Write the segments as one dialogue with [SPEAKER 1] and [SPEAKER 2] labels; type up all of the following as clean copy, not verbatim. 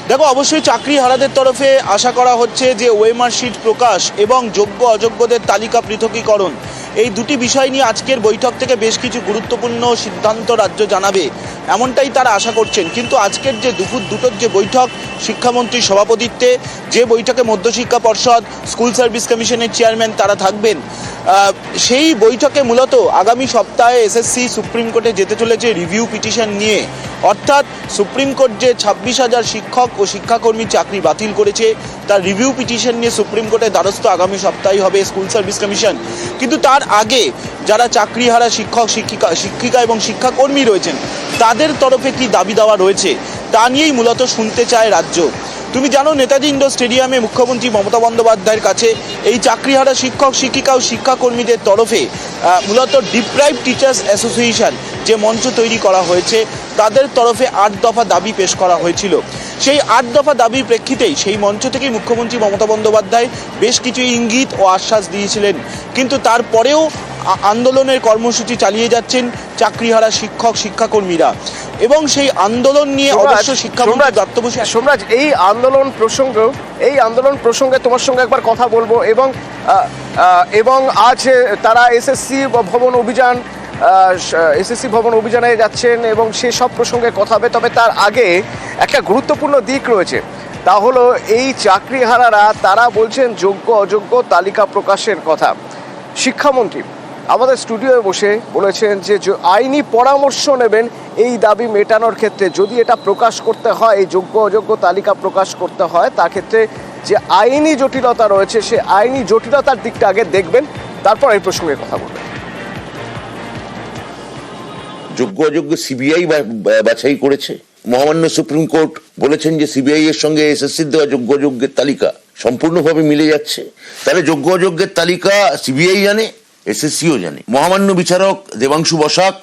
[SPEAKER 1] দেখো, অবশ্যই চাকরিহারাদের তরফে আশা করা হচ্ছে যে ওএমআর শিট প্রকাশ এবং যোগ্য অযোগ্যদের তালিকা পৃথকীকরণ, এই দুটি বিষয় নিয়ে আজকের বৈঠক থেকে বেশ কিছু গুরুত্বপূর্ণ সিদ্ধান্ত রাজ্য জানাবে, এমনটাই তারা আশা করছেন। কিন্তু আজকের যে দুপুর দুটোর যে বৈঠক শিক্ষামন্ত্রীর সভাপতিত্বে, যে বৈঠকে মধ্যশিক্ষা পর্ষদ, স্কুল সার্ভিস কমিশনের চেয়ারম্যান তারা থাকবেন, সেই বৈঠকে মূলত আগামী সপ্তাহে এসএসসি সুপ্রিম কোর্টে যেতে চলেছে রিভিউ পিটিশন নিয়ে। অর্থাৎ সুপ্রিম কোর্ট যে 26,000 শিক্ষক ও শিক্ষাকর্মী চাকরি বাতিল করেছে, তার রিভিউ পিটিশন নিয়ে সুপ্রিম কোর্টের দ্বারস্থ আগামী সপ্তাহে হবে স্কুল সার্ভিস কমিশন। কিন্তু তার আগে যারা চাকরিহারা শিক্ষক শিক্ষিকা এবং শিক্ষাকর্মী রয়েছেন, তাদের তরফে কি দাবি দেওয়া রয়েছে তা নিয়েই মূলত শুনতে চায় রাজ্য। তুমি জানো, নেতাজি ইন্ডোর স্টেডিয়ামে মুখ্যমন্ত্রী মমতা বন্দ্যোপাধ্যায়ের কাছে এই চাকরিহারা শিক্ষক শিক্ষিকা ও শিক্ষাকর্মীদের তরফে মূলত ডিপ্রাইভ টিচার্স অ্যাসোসিয়েশন যে মঞ্চ তৈরি করা হয়েছে, তাদের তরফে 8 দফা দাবি পেশ করা হয়েছিল। সেই 8 দফা দাবির প্রেক্ষিতেই সেই মঞ্চ থেকেই মুখ্যমন্ত্রী মমতা বন্দ্যোপাধ্যায় বেশ কিছু ইঙ্গিত ও আশ্বাস দিয়েছিলেন। কিন্তু তারপরেও আন্দোলনের কর্মসূচি চালিয়ে যাচ্ছেন চাকরিহারা শিক্ষক শিক্ষাকর্মীরা এবং সেই আন্দোলন নিয়ে অবশ্য শিক্ষামন্ত্রী দত্ত বসু।
[SPEAKER 2] সোমরাজ, এই আন্দোলন প্রসঙ্গে তোমার সঙ্গে একবার কথা বলবো এবং আজ তারা এসএসসি ভবন অভিযানে যাচ্ছেন এবং সেসব প্রসঙ্গে কথা হবে। তবে তার আগে একটা গুরুত্বপূর্ণ দিক রয়েছে, তা হলো এই চাকরিহারারা তারা বলছেন যোগ্য অযোগ্য তালিকা প্রকাশের কথা। শিক্ষামন্ত্রী আমাদের স্টুডিওয়ে বসে বলেছেন যে আইনি পরামর্শ নেবেন এই দাবি মেটানোর ক্ষেত্রে। যদি এটা প্রকাশ করতে হয়, এই যোগ্য অযোগ্য তালিকা প্রকাশ করতে হয়, তার ক্ষেত্রে যে আইনি জটিলতা রয়েছে সে আইনি জটিলতার দিকটা আগে দেখবেন, তারপর এই প্রসঙ্গে কথা বলবেন।
[SPEAKER 3] যোগ্য অযোগ্য সিবিআই বাছাই করেছে। মহামান্য সুপ্রিম কোর্ট বলেছেন যে সিবিআই এর সঙ্গে এসএসসির দেওয়া যোগ্য অযোগ্যের তালিকা সম্পূর্ণভাবে মিলে যাচ্ছে। তাহলে যোগ্য অযোগ্যের তালিকা সিবিআই জানে, এসএসসিও জানে। মহামান্য বিচারক দেবাংশু বসাক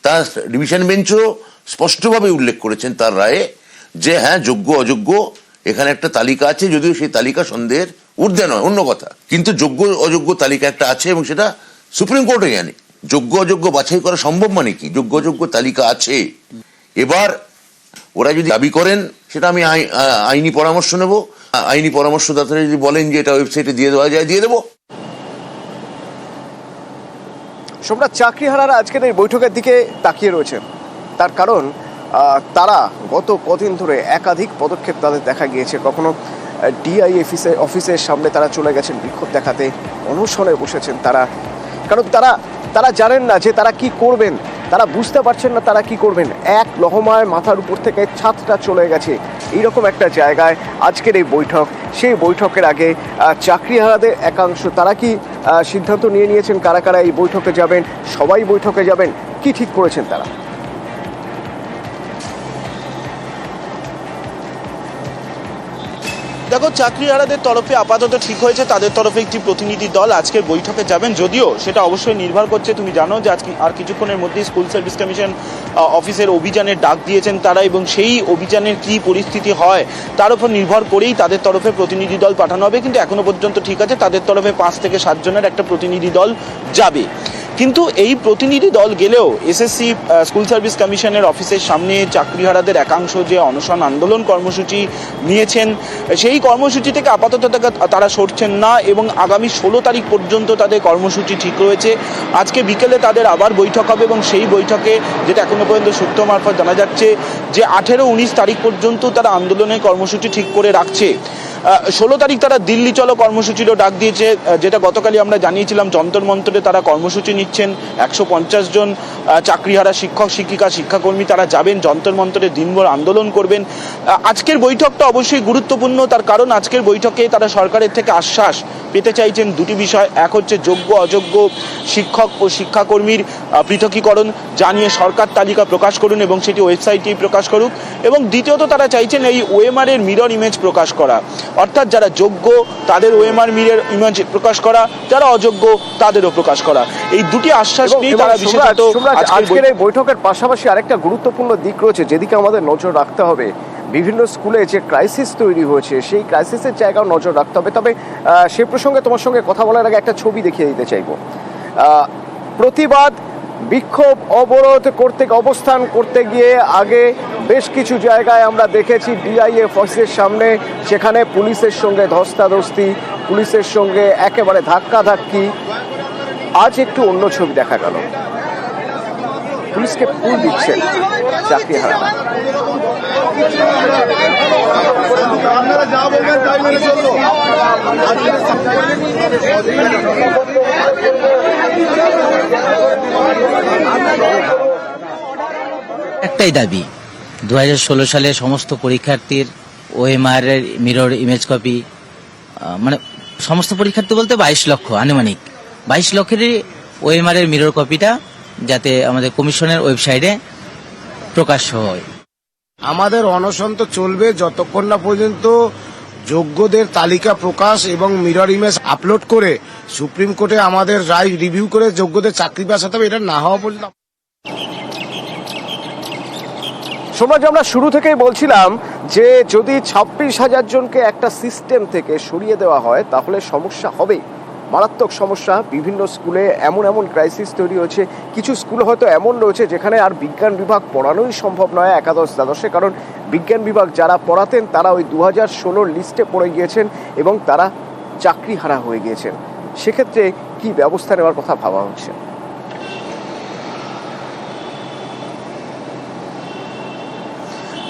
[SPEAKER 3] তার ডিভিশন বেঞ্চও স্পষ্টভাবে উল্লেখ করেছেন তার রায়ে যে হ্যাঁ, যোগ্য অযোগ্য এখানে একটা তালিকা আছে, যদিও সেই তালিকা সন্দেহের ঊর্ধ্বে নয়, অন্য কথা, কিন্তু যোগ্য অযোগ্য তালিকা একটা আছে এবং সেটা সুপ্রিম কোর্টও জানে। যোগ্য অযোগ্য বাছাই করা সম্ভব মানে কি? যোগ্য অযোগ্য তালিকা আছে। এবার ওরা যদি দাবি করেন, সেটা আমি আইনি পরামর্শ নেব। আইনি পরামর্শদাতারা যদি বলেন যে এটা ওয়েবসাইটে দিয়ে দেওয়া যায়, দিয়ে দেবো।
[SPEAKER 2] সোমনাথ, চাকরিহারারা আজকের এই বৈঠকের দিকে তাকিয়ে রয়েছেন, তার কারণ তারা গত কদিন ধরে একাধিক পদক্ষেপ তাদের দেখা গিয়েছে। কখনো ডিআই অফিসের সামনে তারা চলে গেছেন বিক্ষোভ দেখাতে, অনশনে বসেছেন তারা, কারণ তারা জানেন না যে তারা কি করবেন, তারা বুঝতে পারছেন না তারা কি করবেন। এক লহমায় মাথার উপর থেকে ছাদটা চলে গেছে, এইরকম একটা জায়গায় আজকের এই বৈঠক। সেই বৈঠকের আগে চাকরিহারাদের একাংশ তারা কি সিদ্ধান্ত নিয়েছেন কারা কারা এই বৈঠকে যাবেন? সবাই বৈঠকে যাবেন, কি ঠিক করেছেন তারা?
[SPEAKER 1] দেখো, চাকরিহারাদের তরফে আপাতত ঠিক হয়েছে তাদের তরফে একটি প্রতিনিধি দল আজকের বৈঠকে যাবেন, যদিও সেটা অবশ্যই নির্ভর করছে। তুমি জানো যে আজকে আর কিছুক্ষণের মধ্যেই স্কুল সার্ভিস কমিশন অফিসের অভিযানের ডাক দিয়েছেন তারা, এবং সেই অভিযানের কি পরিস্থিতি হয় তার উপর নির্ভর করেই তাদের তরফে প্রতিনিধি দল পাঠানো হবে। কিন্তু এখনো পর্যন্ত ঠিক আছে, তাদের তরফে 5 থেকে 7 জনের একটা প্রতিনিধি দল যাবে। কিন্তু এই প্রতিনিধি দল গেলেও এসএসসি স্কুল সার্ভিস কমিশনের অফিসের সামনে চাকরিহারাদের একাংশ যে অনশন আন্দোলন কর্মসূচি নিয়েছেন, সেই কর্মসূচি থেকে আপাতত তারা সরছেন না এবং আগামী 16 তারিখ পর্যন্ত তাদের কর্মসূচি ঠিক রয়েছে। আজকে বিকেলে তাদের আবার বৈঠক হবে এবং সেই বৈঠকে, যেটা এখনো পর্যন্ত সূত্র মারফত জানা যাচ্ছে, যে 18-19 তারিখ পর্যন্ত তারা আন্দোলনের কর্মসূচি ঠিক করে রাখছে। 16 তারিখ তারা দিল্লি চলো কর্মসূচিরও ডাক দিয়েছে, যেটা গতকালই আমরা জানিয়েছিলাম। যন্তর মন্তরে তারা কর্মসূচি নিচ্ছেন। 150 জন চাকরিহারা শিক্ষক শিক্ষিকা শিক্ষাকর্মী তারা যাবেন যন্তর মন্তরে, দিনভর আন্দোলন করবেন। আজকের বৈঠকটা অবশ্যই গুরুত্বপূর্ণ, তার কারণ আজকের বৈঠকে তারা সরকারের থেকে আশ্বাস পেতে চাইছেন দুটি বিষয়। এক হচ্ছে যোগ্য অযোগ্য শিক্ষক ও শিক্ষাকর্মীর পৃথকীকরণ, জানিয়ে সরকার তালিকা প্রকাশ করুন এবং সেটি ওয়েবসাইটেই প্রকাশ করুক। এবং দ্বিতীয়ত তারা চাইছেন এই ওএমআর এর মিরর ইমেজ প্রকাশ করা, অর্থাৎ যারা যোগ্য তাদের ওএমআর মিরর ইমেজ প্রকাশ করা, যারা অযোগ্য তাদেরও প্রকাশ করা। এই দুটি আশ্বাস নিয়ে তারা বিশেষত
[SPEAKER 2] আজকের এই বৈঠকের পাশাপাশি আরেকটা গুরুত্বপূর্ণ দিক রয়েছে যেদিকে আমাদের নজর রাখতে হবে। বিভিন্ন স্কুলে যে ক্রাইসিস তৈরি হয়েছে, সেই ক্রাইসিসের জায়গাও নজর রাখতে হবে। তবে সে প্রসঙ্গে তোমার সঙ্গে কথা বলার আগে একটা ছবি দেখিয়ে দিতে চাইব। প্রতিবাদ বিক্ষোভ অবরোধ করতে অবস্থান করতে গিয়ে আগে বেশ কিছু জায়গায় আমরা দেখেছি ডিআইএফ অফিসের সামনে, সেখানে পুলিশের সঙ্গে ধস্তাধস্তি, পুলিশের সঙ্গে একেবারে ধাক্কাধাক্কি। আজ একটু অন্য ছবি দেখা গেল, পুলিশকে ফুল দিচ্ছেন চাকরি হারানো।
[SPEAKER 4] একটাই দাবি, 2016 সালে সমস্ত পরীক্ষার্থীর ওএমআর এর মিরর ইমেজ কপি, মানে সমস্ত পরীক্ষার্থী বলতে 22 লক্ষ, আনুমানিক 22 লক্ষেরই ওএমআর এর মিরর কপিটা যাতে আমাদের কমিশনের ওয়েবসাইটে প্রকাশ হয়।
[SPEAKER 5] আমাদের অনশন তো চলবে যতক্ষণ না পর্যন্ত যোগ্যদের তালিকা প্রকাশ এবং মিরর ইমেজ আপলোড করে সুপ্রিম কোর্টে আমাদের রায় রিভিউ করে যোগ্যদের চাকরি বাঁচাতে হবে, এটা না হওয়া পর্যন্ত।
[SPEAKER 2] সমাজ আমরা শুরু থেকেই বলছিলাম যে যদি 26,000 জনকে একটা সিস্টেম থেকে সরিয়ে দেওয়া হয় তাহলে সমস্যা হবে, মারাত্মক সমস্যা। বিভিন্ন স্কুলে এমন এমন ক্রাইসিস তৈরি হচ্ছে, কিছু স্কুল হয়তো এমন রয়েছে যেখানে আর বিজ্ঞান বিভাগ পড়ানোই সম্ভব নয় একাদশ দ্বাদশে, কারণ বিজ্ঞান বিভাগ যারা পড়াতেন তারা ওই 2016 লিস্টে পড়ে গিয়েছেন এবং তারা চাকরি হারা হয়ে গিয়েছেন। সেক্ষেত্রে কি ব্যবস্থা নেওয়ার কথা ভাবা হচ্ছে?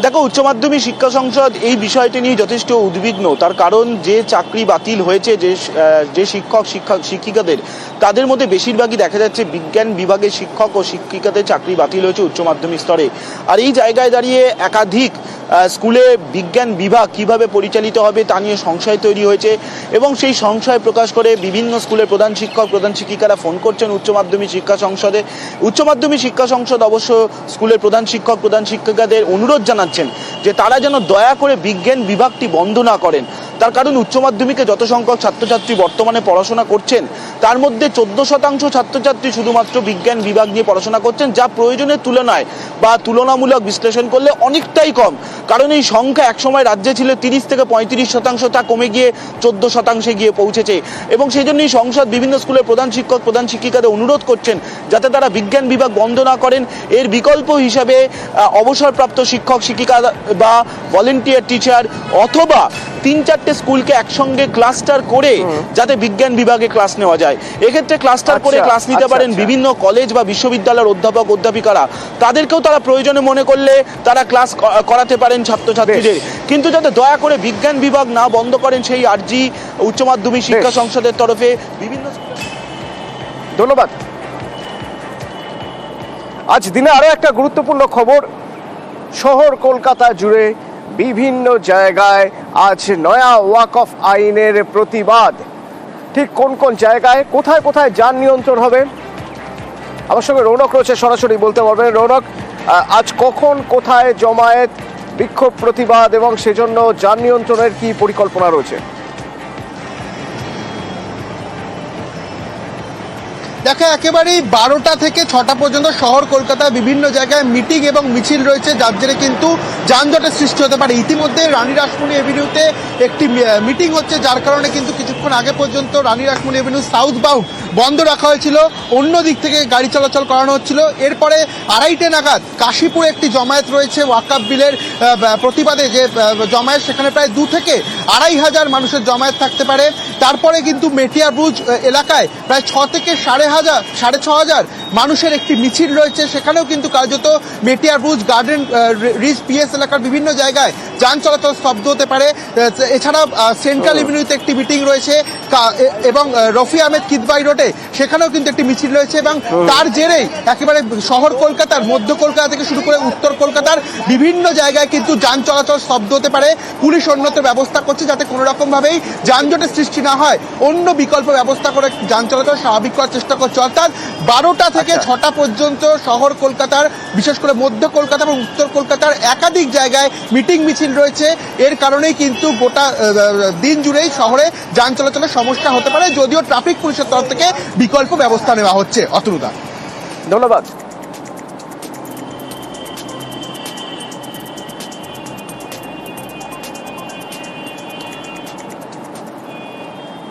[SPEAKER 1] দেখো, উচ্চ মাধ্যমিক শিক্ষা সংসদ এই বিষয়টি নিয়ে যথেষ্ট উদ্বিগ্ন। তার কারণ যে চাকরি বাতিল হয়েছে, যে শিক্ষিকাদের, তাদের মধ্যে বেশিরভাগই দেখা যাচ্ছে বিজ্ঞান বিভাগের শিক্ষক ও শিক্ষিকাদের চাকরি বাতিল হয়েছে উচ্চ মাধ্যমিক স্তরে। আর এই জায়গায় দাঁড়িয়ে একাধিক স্কুলে বিজ্ঞান বিভাগ কিভাবে পরিচালিত হবে তা নিয়ে সংশয় তৈরি হয়েছে এবং সেই সংশয় প্রকাশ করে বিভিন্ন স্কুলের প্রধান শিক্ষক প্রধান শিক্ষিকারা ফোন করছেন উচ্চ মাধ্যমিক শিক্ষা সংসদে। উচ্চ মাধ্যমিক শিক্ষা সংসদ অবশ্য স্কুলের প্রধান শিক্ষক প্রধান শিক্ষিকাদের অনুরোধ জানাচ্ছেন যে তারা যেন দয়া করে বিজ্ঞান বিভাগটি বন্ধ না করেন। তার কারণ উচ্চ মাধ্যমিকে যত সংখ্যক ছাত্রছাত্রী বর্তমানে পড়াশোনা করছেন তার মধ্যে 14% ছাত্রছাত্রী শুধুমাত্র বিজ্ঞান বিভাগ নিয়ে পড়াশোনা করছেন, যা প্রয়োজনের তুলনায় বা তুলনামূলক বিশ্লেষণ করলে অনেকটাই কম। কারণ এই সংখ্যা একসময় রাজ্যে ছিল 30 থেকে 35%, তা কমে গিয়ে 14% গিয়ে পৌঁছেছে এবং সেই জন্যই সংসদ বিভিন্ন স্কুলের প্রধান শিক্ষক প্রধান শিক্ষিকাদের অনুরোধ করছেন যাতে তারা বিজ্ঞান বিভাগ বন্ধ না করেন। এর বিকল্প হিসাবে অবসরপ্রাপ্ত শিক্ষক শিক্ষিকা বা ভলেন্টিয়ার টিচার অথবা 3-4টে স্কুলকে একসঙ্গে ক্লাস্টার করে যাতে বিজ্ঞান বিভাগে ক্লাস নেওয়া যায়। এক্ষেত্রে ক্লাস্টার করে ক্লাস নিতে পারেন বিভিন্ন কলেজ বা বিশ্ববিদ্যালয়ের অধ্যাপক অধ্যাপিকারা, তাদেরকেও তারা প্রয়োজনে মনে করলে তারা ক্লাস করাতে পারেন ছাত্রছাত্রীদের, কিন্তু যাতে দয়া করে বিজ্ঞান বিভাগ না বন্ধ করেন সেই আর্জি উচ্চ মাধ্যমিক শিক্ষা সংসদের তরফে বিভিন্ন।
[SPEAKER 2] ধন্যবাদ। আজ দিনে আরো একটা গুরুত্বপূর্ণ খবর, শহর কলকাতা জুড়ে বিভিন্ন জায়গায় আজ নয়া ওয়াকফ আইনের প্রতিবাদ। ঠিক কোন কোন জায়গায় কোথায় কোথায় যান নিয়ন্ত্রণ হবে, আমার সঙ্গে রৌনক রয়েছে, সরাসরি বলতে পারবেন। রৌনক, আজ কখন কোথায় জমায়েত, বিক্ষোভ প্রতিবাদ এবং সেজন্য যান নিয়ন্ত্রণের কি পরিকল্পনা রয়েছে?
[SPEAKER 6] দেখো, একেবারেই 12টা থেকে 6টা পর্যন্ত শহর কলকাতায় বিভিন্ন জায়গায় মিটিং এবং মিছিল রয়েছে, যার জেরে কিন্তু যানজটের সৃষ্টি হতে পারে। ইতিমধ্যে রানী রাসমণি এভিনিউতে একটি মিটিং হচ্ছে, যার কারণে কিন্তু কিছুক্ষণ আগে পর্যন্ত রানী রাসমণি এভিনিউ সাউথ বাউন্ড বন্ধ রাখা হয়েছিল, অন্য দিক থেকে গাড়ি চলাচল করানো হচ্ছিল। এরপরে 2:30 নাগাদ কাশীপুরে একটি জমায়েত রয়েছে ওয়াকফ বিলের প্রতিবাদে, যে জমায়েত সেখানে প্রায় 2 থেকে 2.5 হাজার মানুষের জমায়েত থাকতে পারে। তারপরে কিন্তু মেটিয়াবুরুজ এলাকায় প্রায় 6 থেকে 6,500 মানুষের একটি মিছিল রয়েছে, সেখানেও কিন্তু কার্যত মেটিয়াবুরুজ গার্ডেন রিচ পিএস এলাকার বিভিন্ন জায়গায় যান চলাচল স্তব্ধ হতে পারে। এছাড়া সেন্ট্রাল এভিনিউতে একটি মিটিং রয়েছে এবং রফি আহমেদ কিদবাই রোডে সেখানেও কিন্তু একটি মিছিল রয়েছে এবং তার জেরেই একেবারে শহর কলকাতার, মধ্য কলকাতা থেকে শুরু করে উত্তর কলকাতার বিভিন্ন জায়গায় কিন্তু যান চলাচল স্তব্ধ হতে পারে। পুলিশ অন্যত্র ব্যবস্থা করছে যাতে কোনো রকমভাবেই যানজটের সৃষ্টি না হয়, অন্য বিকল্প ব্যবস্থা করে যান চলাচল স্বাভাবিক করার চেষ্টা করছে। অর্থাৎ 12টা থেকে 6টা পর্যন্ত শহর কলকাতার, বিশেষ করে মধ্য কলকাতা এবং উত্তর কলকাতার একাধিক জায়গায় মিটিং মিছিল রয়েছে। এর কারণেই কিন্তু গোটা দিন জুড়েই শহরে যান চলাচলের সমস্যা হতে পারে, যদিও ট্রাফিক পুলিশের তরফ থেকে বিকল্প ব্যবস্থা নেওয়া হচ্ছে। অতনুদা,
[SPEAKER 2] ধন্যবাদ।